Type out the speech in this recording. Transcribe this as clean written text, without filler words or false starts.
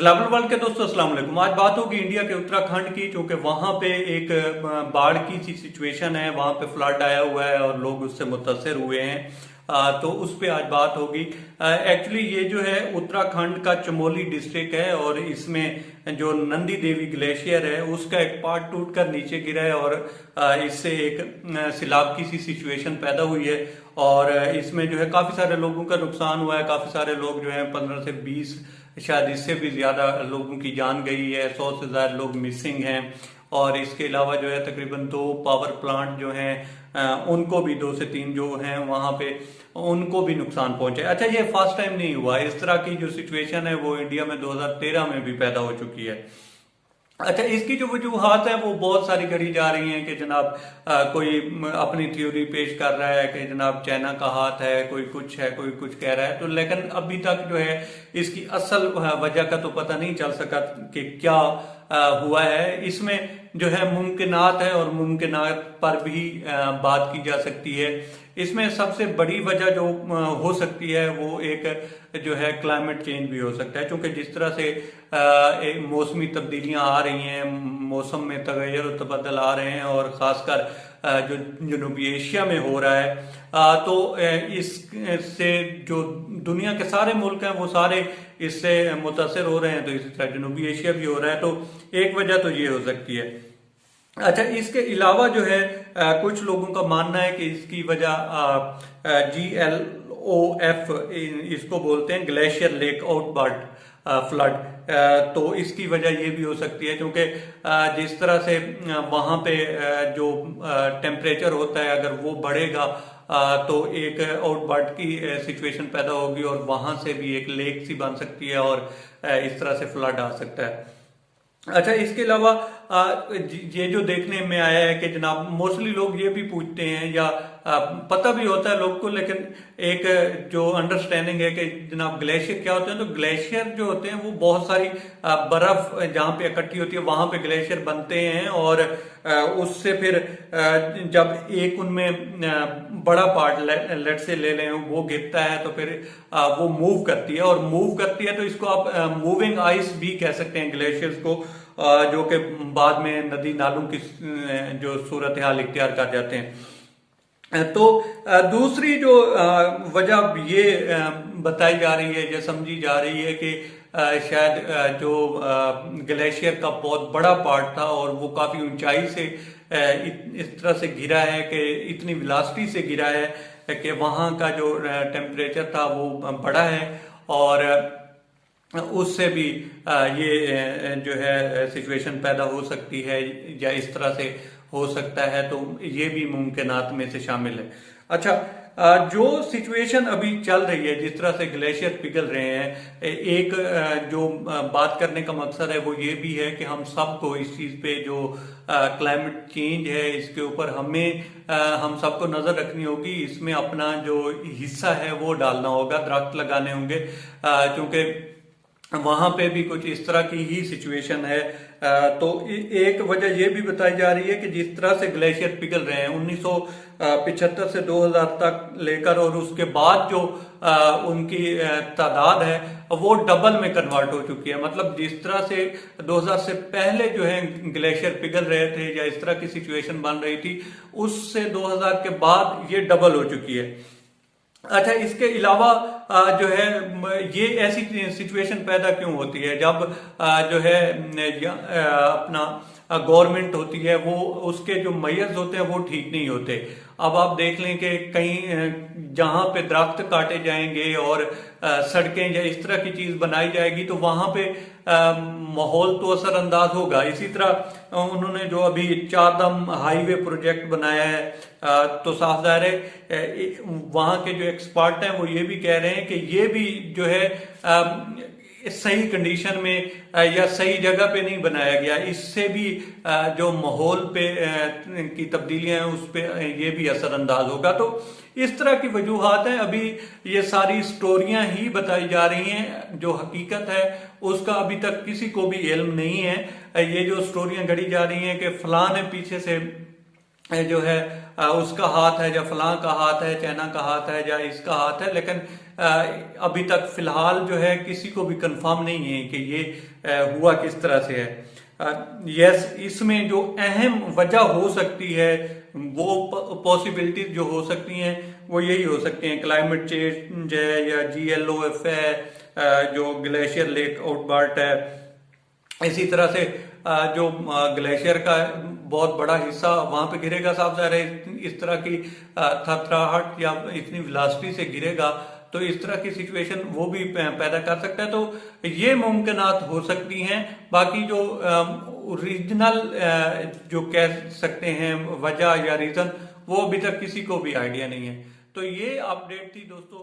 Global world के दोस्तों अस्सलाम वालेकुम। आज बात होगी इंडिया के उत्तराखंड की, क्योंकि वहां पे एक बाढ़ की सी सिचुएशन है। वहां पे फ्लड आया हुआ है और लोग उससे मुतासर हुए हैं। तो उस पे आज बात होगी। एक्चुअली ये जो है उत्तराखंड का चमोली डिस्ट्रिक्ट है और इसमें जो नंदी देवी ग्लेशियर है उसका एक पार्ट टूट कर नीचे गिरा है और इससे एक सैलाब की सी सिचुएशन पैदा हुई है। और इसमें जो है काफी सारे लोगों का नुकसान हुआ है। काफी सारे लोग जो है 15 से 20, शायद इससे भी ज्यादा लोगों की जान गई है। 100 से ज्यादा लोग मिसिंग हैं। और इसके अलावा जो है तकरीबन 2 पावर प्लांट जो हैं उनको भी 2 से 3 जो हैं वहां पे उनको भी नुकसान पहुंचा है। अच्छा, ये फर्स्ट टाइम नहीं हुआ। इस तरह की जो सिचुएशन है वो इंडिया में 2013 में भी पैदा हो चुकी है। अच्छा, इसकी जो वजूहात है वो बहुत सारी करी जा रही हैं कि जनाब कोई अपनी थ्योरी पेश कर रहा है कि जनाब चाइना का हाथ है, कोई कुछ है, कोई कुछ कह रहा है। तो लेकिन अभी तक जो है इसकी असल वजह का तो पता नहीं चल सका कि क्या हुआ है। इसमें जो है मुमकिनात है और मुमकिनात पर भी बात की जा सकती है। इसमें सबसे बड़ी वजह जो हो सकती है वो एक जो है क्लाइमेट चेंज भी हो सकता है, क्योंकि जिस तरह से मौसमी तब्दीलियां आ रही हैं, मौसम में तगैर और तबदल आ रहे हैं और खासकर जो जनूबी एशिया में हो रहा है, तो इससे जो दुनिया के सारे मुल्क हैं वो सारे इससे मुतासर हो रहे हैं। तो इसी तरह जनूबी एशिया भी हो रहा है। तो एक वजह तो ये हो सकती है। अच्छा, इसके अलावा जो है कुछ लोगों का मानना है कि इसकी वजह GLOF इसको बोलते हैं, ग्लेशियर लेक आउटबर्ट फ्लड। तो इसकी वजह ये भी हो सकती है, क्योंकि जिस तरह से वहां पे जो टेम्परेचर होता है अगर वो बढ़ेगा तो एक आउटबर्ट की सिचुएशन पैदा होगी और वहां से भी एक लेक सी बन सकती है और इस तरह से फ्लड आ सकता है। अच्छा, इसके अलावा ये जो देखने में आया है कि जनाब मोस्टली लोग ये भी पूछते हैं या पता भी होता है लोग को, लेकिन एक जो अंडरस्टैंडिंग है कि जनाब ग्लेशियर क्या होते हैं। तो ग्लेशियर जो होते हैं वो बहुत सारी बर्फ जहाँ पे इकट्ठी होती है वहां पे ग्लेशियर बनते हैं और उससे फिर जब एक उनमें बड़ा पार्ट लेट से ले लें वो गिरता है तो फिर वो मूव करती है और मूव करती है। तो इसको आप मूविंग आइस भी कह सकते हैं ग्लेशियर्स को, जो कि बाद में नदी नालों की जो सूरत हाल इख्तियार कर जाते हैं। तो दूसरी जो वजह ये बताई जा रही है या समझी जा रही है कि शायद जो ग्लेशियर का बहुत बड़ा पार्ट था और वो काफी ऊंचाई से इस तरह से गिरा है कि इतनी वेलोसिटी से गिरा है कि वहां का जो टेम्परेचर था वो बढ़ा है और उससे भी ये जो है सिचुएशन पैदा हो सकती है या इस तरह से हो सकता है। तो ये भी मुमकिनात में से शामिल है। अच्छा, जो सिचुएशन अभी चल रही है, जिस तरह से ग्लेशियर पिघल रहे हैं, एक जो बात करने का मकसद है वो ये भी है कि हम सबको इस चीज पे जो क्लाइमेट चेंज है इसके ऊपर हम सबको नजर रखनी होगी। इसमें अपना जो हिस्सा है वो डालना होगा, दरख्त लगाने होंगे, क्योंकि वहां पे भी कुछ इस तरह की ही सिचुएशन है। तो एक वजह यह भी बताई जा रही है कि जिस तरह से ग्लेशियर पिघल रहे हैं 1975 से 2000 तक लेकर और उसके बाद जो उनकी तादाद है वो डबल में कन्वर्ट हो चुकी है। मतलब जिस तरह से 2000 से पहले जो है ग्लेशियर पिघल रहे थे या इस तरह की सिचुएशन बन रही थी, उससे 2000 के बाद ये डबल हो चुकी है। अच्छा, इसके अलावा जो है ये ऐसी सिचुएशन पैदा क्यों होती है जब जो है अपना गवर्नमेंट होती है वो उसके जो मेयर्स होते हैं वो ठीक नहीं होते। अब आप देख लें कि कहीं जहां पे दरख्त काटे जाएंगे और सड़कें या इस तरह की चीज बनाई जाएगी तो वहां पे माहौल तो असरअंदाज होगा। इसी तरह उन्होंने जो अभी चारधाम हाईवे प्रोजेक्ट बनाया है, तो साफ जाहिर है वहां के जो एक्सपर्ट हैं वो ये भी कह रहे हैं कि ये भी जो है सही कंडीशन में या सही जगह पे नहीं बनाया गया। इससे भी जो माहौल पे की तब्दीलियां हैं उस पे ये भी असरअंदाज होगा। तो इस तरह की वजूहात हैं। अभी ये सारी स्टोरियां ही बताई जा रही हैं, जो हकीकत है उसका अभी तक किसी को भी इल्म नहीं है। ये जो स्टोरियां गढ़ी जा रही हैं कि फलां ने पीछे से जो है उसका हाथ है, या फलां का हाथ है, चाइना का हाथ है, या इसका हाथ है। लेकिन अभी तक फिलहाल जो है किसी को भी कंफर्म नहीं है कि ये हुआ किस तरह से है। यस, इसमें जो अहम वजह हो सकती है, वो पॉसिबिलिटीज जो हो सकती हैं वो यही हो सकती हैं, क्लाइमेट चेंज है, या GLOF है, जो ग्लेशियर लेक आउटबर्ट है। इसी तरह से जो ग्लेशियर का बहुत बड़ा हिस्सा वहां पे गिरेगा, साफ ज़ाहिर है इस तरह की थरथराहट या इतनी वेलोसिटी से गिरेगा, तो इस तरह की सिचुएशन वो भी पैदा कर सकता है। तो ये मुमकिनात हो सकती हैं। बाकी जो ओरिजिनल जो कह सकते हैं वजह या रीजन, वो अभी तक किसी को भी आइडिया नहीं है। तो ये अपडेट थी दोस्तों।